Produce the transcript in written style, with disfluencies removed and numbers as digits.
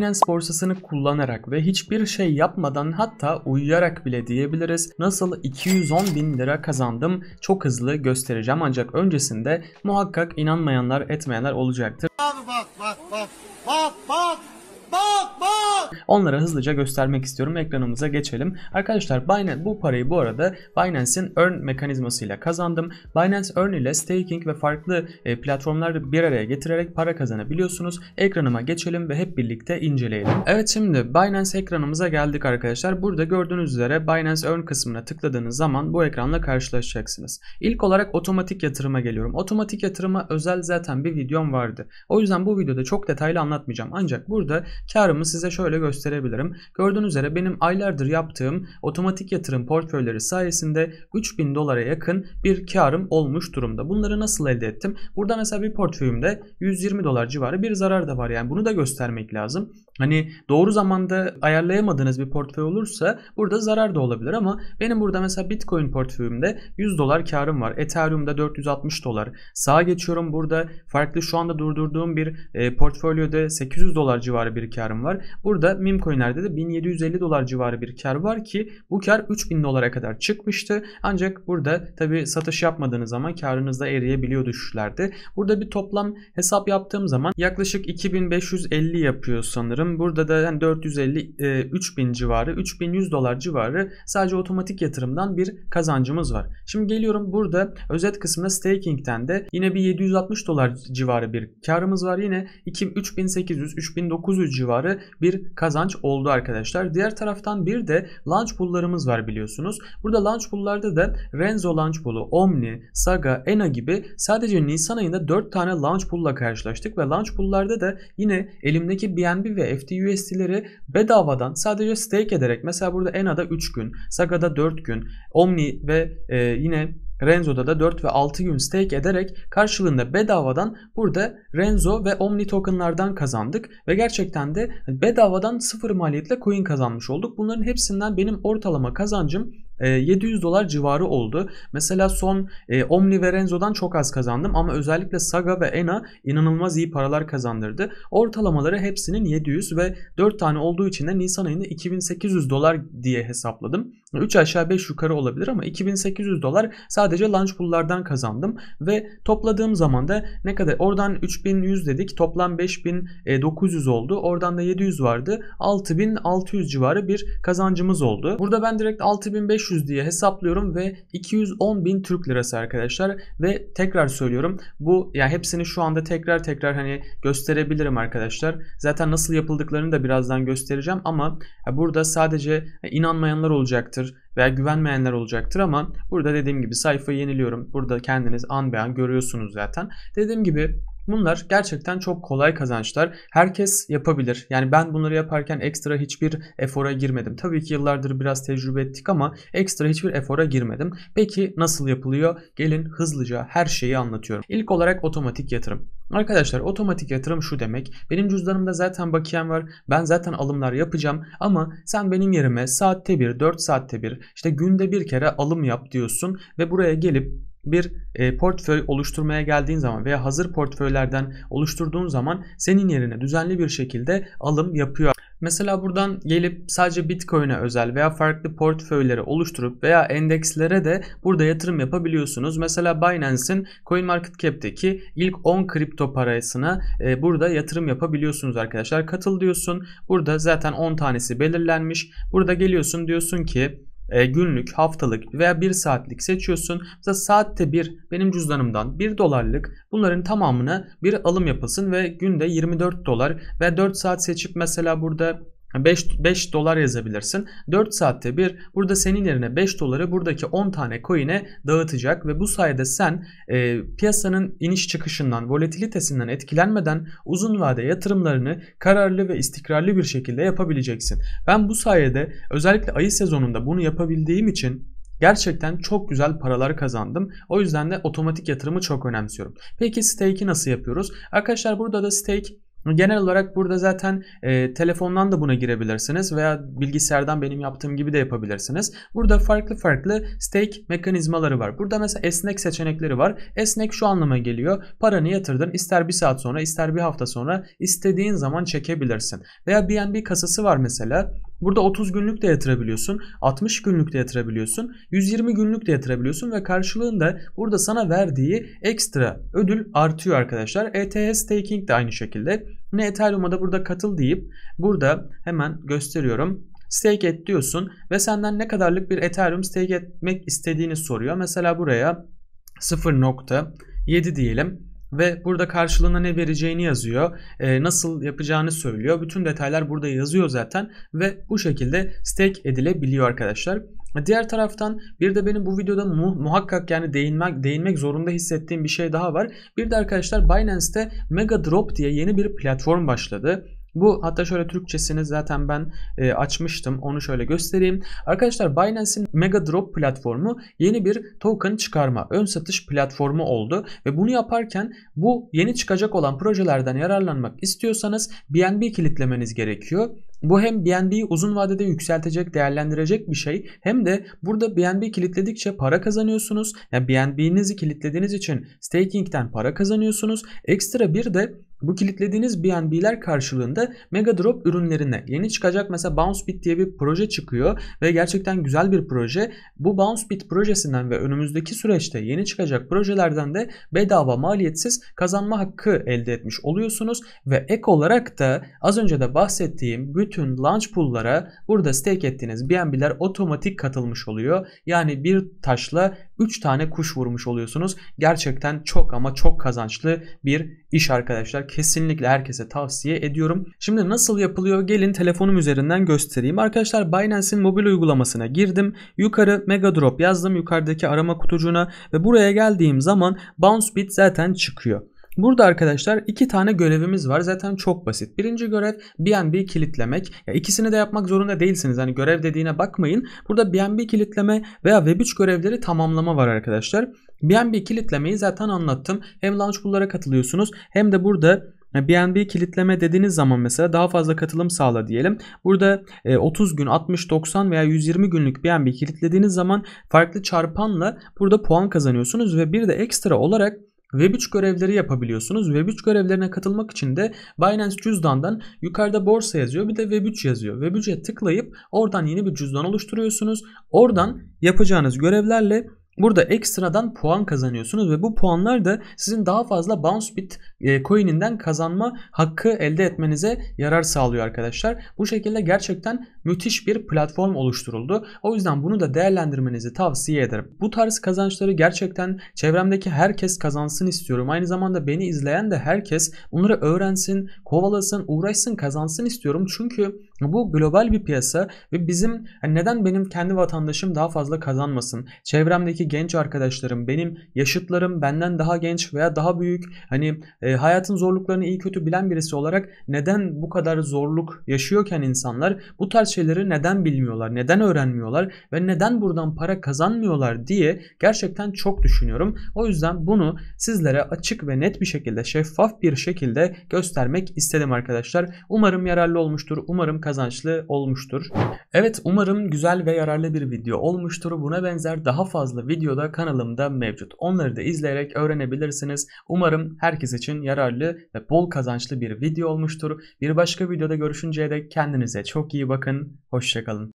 Binance borsasını kullanarak ve hiçbir şey yapmadan, hatta uyuyarak bile diyebiliriz, nasıl 210.000 lira kazandım çok hızlı göstereceğim. Ancak öncesinde muhakkak inanmayanlar, etmeyenler olacaktır. Abi bak. Onlara hızlıca göstermek istiyorum. Ekranımıza geçelim. Arkadaşlar Binance, bu parayı bu arada Binance'in Earn mekanizmasıyla kazandım. Binance Earn ile staking ve farklı platformları bir araya getirerek para kazanabiliyorsunuz. Ekranıma geçelim ve hep birlikte inceleyelim. Evet, şimdi Binance ekranımıza geldik arkadaşlar. Burada gördüğünüz üzere Binance Earn kısmına tıkladığınız zaman bu ekranla karşılaşacaksınız. İlk olarak otomatik yatırıma geliyorum. Otomatik yatırıma özel zaten bir videom vardı. O yüzden bu videoda çok detaylı anlatmayacağım. Ancak burada karımı size şöyle gösterebilirim. Gördüğünüz üzere benim aylardır yaptığım otomatik yatırım portföyleri sayesinde 3000 dolara yakın bir karım olmuş durumda. Bunları nasıl elde ettim? Burada mesela bir portföyümde 120 dolar civarı bir zarar da var. Yani bunu da göstermek lazım. Hani doğru zamanda ayarlayamadığınız bir portföy olursa burada zarar da olabilir, ama benim burada mesela Bitcoin portföyümde 100 dolar karım var. Ethereum'da 460 dolar. Sağa geçiyorum, burada farklı şu anda durdurduğum bir portföyde 800 dolar civarı bir karım var. Burada meme coinlerde de 1750 dolar civarı bir kar var ki bu kar 3000 dolara kadar çıkmıştı. Ancak burada tabi satış yapmadığınız zaman karınız da eriyebiliyor düşüşlerde. Burada bir toplam hesap yaptığım zaman yaklaşık 2550 yapıyor sanırım. Burada da yani 450 3000 civarı, 3100 dolar civarı sadece otomatik yatırımdan bir kazancımız var. Şimdi geliyorum, burada özet kısmında staking'ten de yine bir 760 dolar civarı bir karımız var. Yine 3800 3900 civarı bir kazanç oldu arkadaşlar. Diğer taraftan bir de launch pool'larımız var biliyorsunuz. Burada launch pool'larda da Renzo launch pool'u, Omni, Saga, Ena gibi sadece Nisan ayında 4 tane launch pool'la karşılaştık ve launch pool'larda da yine elimdeki BNB ve FTUSD'leri bedavadan sadece stake ederek, mesela burada Ena'da 3 gün, Saga'da 4 gün, Omni ve yine Renzo'da da 4 ve 6 gün stake ederek karşılığında bedavadan burada Renzo ve Omni tokenlardan kazandık ve gerçekten de bedavadan sıfır maliyetle coin kazanmış olduk. Bunların hepsinden benim ortalama kazancım 700 dolar civarı oldu. Mesela son Omni ve Renzo'dan çok az kazandım ama özellikle Saga ve Ena inanılmaz iyi paralar kazandırdı. Ortalamaları hepsinin 700 ve 4 tane olduğu için de Nisan ayında 2800 dolar diye hesapladım. 3 aşağı 5 yukarı olabilir ama 2800 dolar sadece launch pool'lardan kazandım ve topladığım zaman da ne kadar, oradan 3100 dedik, toplam 5900 oldu. Oradan da 700 vardı. 6600 civarı bir kazancımız oldu. Burada ben direkt 6500 diye hesaplıyorum ve 210.000 Türk lirası arkadaşlar. Ve tekrar söylüyorum, bu yani hepsini şu anda tekrar hani gösterebilirim arkadaşlar. Zaten nasıl yapıldıklarını da birazdan göstereceğim ama burada sadece inanmayanlar olacaktır veya güvenmeyenler olacaktır, ama burada dediğim gibi sayfayı yeniliyorum. Burada kendiniz an be an görüyorsunuz zaten. Dediğim gibi bunlar gerçekten çok kolay kazançlar. Herkes yapabilir. Yani ben bunları yaparken ekstra hiçbir efora girmedim. Tabii ki yıllardır biraz tecrübe ettik ama ekstra hiçbir efora girmedim. Peki nasıl yapılıyor? Gelin hızlıca her şeyi anlatıyorum. İlk olarak otomatik yatırım. Arkadaşlar otomatik yatırım şu demek: benim cüzdanımda zaten bakiyem var. Ben zaten alımlar yapacağım ama sen benim yerime saatte bir, 4 saatte bir, işte günde bir kere alım yap diyorsun ve buraya gelip bir portföy oluşturmaya geldiğin zaman veya hazır portföylerden oluşturduğun zaman senin yerine düzenli bir şekilde alım yapıyor. Mesela buradan gelip sadece Bitcoin'e özel veya farklı portföyleri oluşturup veya endekslere de burada yatırım yapabiliyorsunuz. Mesela Binance'in CoinMarketCap'teki ilk 10 kripto parasına burada yatırım yapabiliyorsunuz arkadaşlar. Katıl diyorsun. Burada zaten 10 tanesi belirlenmiş. Burada geliyorsun, diyorsun ki günlük, haftalık veya 1 saatlik seçiyorsun. Mesela saatte bir, benim cüzdanımdan 1 dolarlık bunların tamamına bir alım yapılsın ve günde 24 dolar ve 4 saat seçip mesela burada 5 dolar yazabilirsin. 4 saatte bir burada senin yerine 5 doları buradaki 10 tane coin'e dağıtacak ve bu sayede sen piyasanın iniş çıkışından, volatilitesinden etkilenmeden uzun vade yatırımlarını kararlı ve istikrarlı bir şekilde yapabileceksin. Ben bu sayede özellikle ayı sezonunda bunu yapabildiğim için gerçekten çok güzel paralar kazandım. O yüzden de otomatik yatırımı çok önemsiyorum. Peki stake'i nasıl yapıyoruz? Arkadaşlar burada da stake Genel olarak burada zaten telefondan da buna girebilirsiniz veya bilgisayardan benim yaptığım gibi de yapabilirsiniz. Burada farklı farklı stake mekanizmaları var. Burada mesela esnek seçenekleri var. Esnek şu anlama geliyor. Paranı yatırdın, ister bir saat sonra ister bir hafta sonra istediğin zaman çekebilirsin. Veya BNB kasası var mesela. Burada 30 günlük de yatırabiliyorsun, 60 günlük de yatırabiliyorsun, 120 günlük de yatırabiliyorsun ve karşılığında burada sana verdiği ekstra ödül artıyor arkadaşlar. ETH staking de aynı şekilde. Yine Ethereum'a da burada katıl deyip burada hemen gösteriyorum. Stake et diyorsun ve senden ne kadarlık bir Ethereum stake etmek istediğini soruyor. Mesela buraya 0.7 diyelim. Ve burada karşılığında ne vereceğini yazıyor. Nasıl yapacağını söylüyor. Bütün detaylar burada yazıyor zaten. Ve bu şekilde stake edilebiliyor arkadaşlar. Diğer taraftan bir de benim bu videoda muhakkak yani değinmek zorunda hissettiğim bir şey daha var. Bir de arkadaşlar Binance'te Mega Drop diye yeni bir platform başladı. Bu hatta şöyle Türkçesini zaten ben açmıştım. Onu şöyle göstereyim. Arkadaşlar Binance'in Mega Drop platformu yeni bir token çıkarma, ön satış platformu oldu. Ve bunu yaparken bu yeni çıkacak olan projelerden yararlanmak istiyorsanız BNB kilitlemeniz gerekiyor. Bu hem BNB'yi uzun vadede yükseltecek, değerlendirecek bir şey, hem de burada BNB kilitledikçe para kazanıyorsunuz. Yani BNB'nizi kilitlediğiniz için staking'den para kazanıyorsunuz. Ekstra bir de bu kilitlediğiniz BNB'ler karşılığında Mega Drop ürünlerine yeni çıkacak mesela BounceBit diye bir proje çıkıyor ve gerçekten güzel bir proje. Bu BounceBit projesinden ve önümüzdeki süreçte yeni çıkacak projelerden de bedava maliyetsiz kazanma hakkı elde etmiş oluyorsunuz ve ek olarak da az önce de bahsettiğim bütün launch pool'lara burada stake ettiğiniz BNB'ler otomatik katılmış oluyor. Yani bir taşla 3 tane kuş vurmuş oluyorsunuz. Gerçekten çok ama çok kazançlı bir iş arkadaşlar. Kesinlikle herkese tavsiye ediyorum. Şimdi nasıl yapılıyor? Gelin telefonum üzerinden göstereyim. Arkadaşlar Binance'in mobil uygulamasına girdim. Yukarı Mega Drop yazdım yukarıdaki arama kutucuğuna ve buraya geldiğim zaman BounceBit zaten çıkıyor. Burada arkadaşlar 2 tane görevimiz var. Zaten çok basit. Birinci görev BNB kilitlemek. Ya ikisini de yapmak zorunda değilsiniz. Hani görev dediğine bakmayın. Burada BNB kilitleme veya Web3 görevleri tamamlama var arkadaşlar. BNB kilitlemeyi zaten anlattım. Hem launch pool'lara katılıyorsunuz hem de burada BNB kilitleme dediğiniz zaman mesela daha fazla katılım sağla diyelim. Burada 30 gün, 60, 90 veya 120 günlük BNB kilitlediğiniz zaman farklı çarpanla burada puan kazanıyorsunuz ve bir de ekstra olarak Web3 görevleri yapabiliyorsunuz. Web3 görevlerine katılmak için de Binance cüzdandan yukarıda borsa yazıyor, bir de Web3 yazıyor. Web3'e tıklayıp oradan yeni bir cüzdan oluşturuyorsunuz. Oradan yapacağınız görevlerle burada ekstradan puan kazanıyorsunuz ve bu puanlar da sizin daha fazla BounceBit coin'inden kazanma hakkı elde etmenize yarar sağlıyor arkadaşlar. Bu şekilde gerçekten müthiş bir platform oluşturuldu. O yüzden bunu da değerlendirmenizi tavsiye ederim. Bu tarz kazançları gerçekten çevremdeki herkes kazansın istiyorum. Aynı zamanda beni izleyen de herkes bunları öğrensin, kovalasın, uğraşsın, kazansın istiyorum. Çünkü bu global bir piyasa ve bizim neden benim kendi vatandaşım daha fazla kazanmasın? Çevremdeki genç arkadaşlarım, benim yaşıtlarım, benden daha genç veya daha büyük, hani hayatın zorluklarını iyi kötü bilen birisi olarak neden bu kadar zorluk yaşıyorken insanlar bu tarz şeyleri neden bilmiyorlar, neden öğrenmiyorlar ve neden buradan para kazanmıyorlar diye gerçekten çok düşünüyorum. O yüzden bunu sizlere açık ve net bir şekilde, şeffaf bir şekilde göstermek istedim arkadaşlar. Umarım yararlı olmuştur, umarım kazançlı olmuştur. Evet, umarım güzel ve yararlı bir video olmuştur. Buna benzer daha fazla videoda kanalımda mevcut. Onları da izleyerek öğrenebilirsiniz. Umarım herkes için yararlı ve bol kazançlı bir video olmuştur. Bir başka videoda görüşünceye dek kendinize çok iyi bakın. Hoşça kalın.